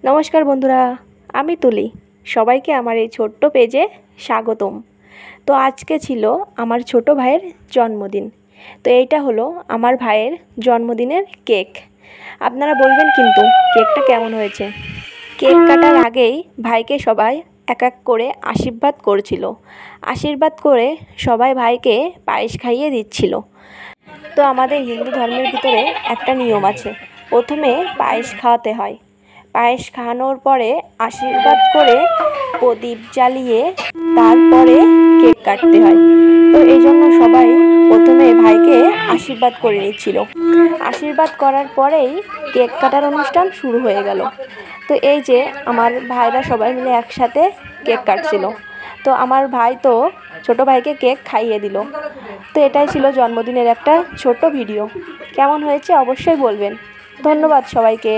নমস্কার বন্ধুরা, আমি তুলি। সবাইকে আমার এই ছোট্ট পেজে স্বাগতম। তো আজকে ছিল আমার ছোট ভাইয়ের জন্মদিন। তো এইটা হলো আমার ভাইয়ের জন্মদিনের কেক। আপনারা বলবেন কিন্তু কেকটা কেমন হয়েছে। কেক কাটার আগেই ভাইকে সবাই এক এক করে আশীর্বাদ করছিল। আশীর্বাদ করে সবাই ভাইকে পায়েস খাইয়ে দিচ্ছিল। তো আমাদের হিন্দু ধর্মের ভিতরে একটা নিয়ম আছে, প্রথমে পায়েস খাওয়াতে হয়। পায়েস খাওয়ানোর পরে আশীর্বাদ করে প্রদীপ জ্বালিয়ে তারপরে কেক কাটতে হয়। তো এই জন্য সবাই প্রথমে ভাইকে আশীর্বাদ করে নিচ্ছিল। আশীর্বাদ করার পরেই কেক কাটার অনুষ্ঠান শুরু হয়ে গেল। তো এই যে আমার ভাইরা সবাই মিলে একসাথে কেক কাটছিল। তো আমার ভাই তো ছোটো ভাইকে কেক খাইয়ে দিল। তো এটাই ছিল জন্মদিনের একটা ছোট্ট ভিডিও। কেমন হয়েছে অবশ্যই বলবেন। ধন্যবাদ সবাইকে।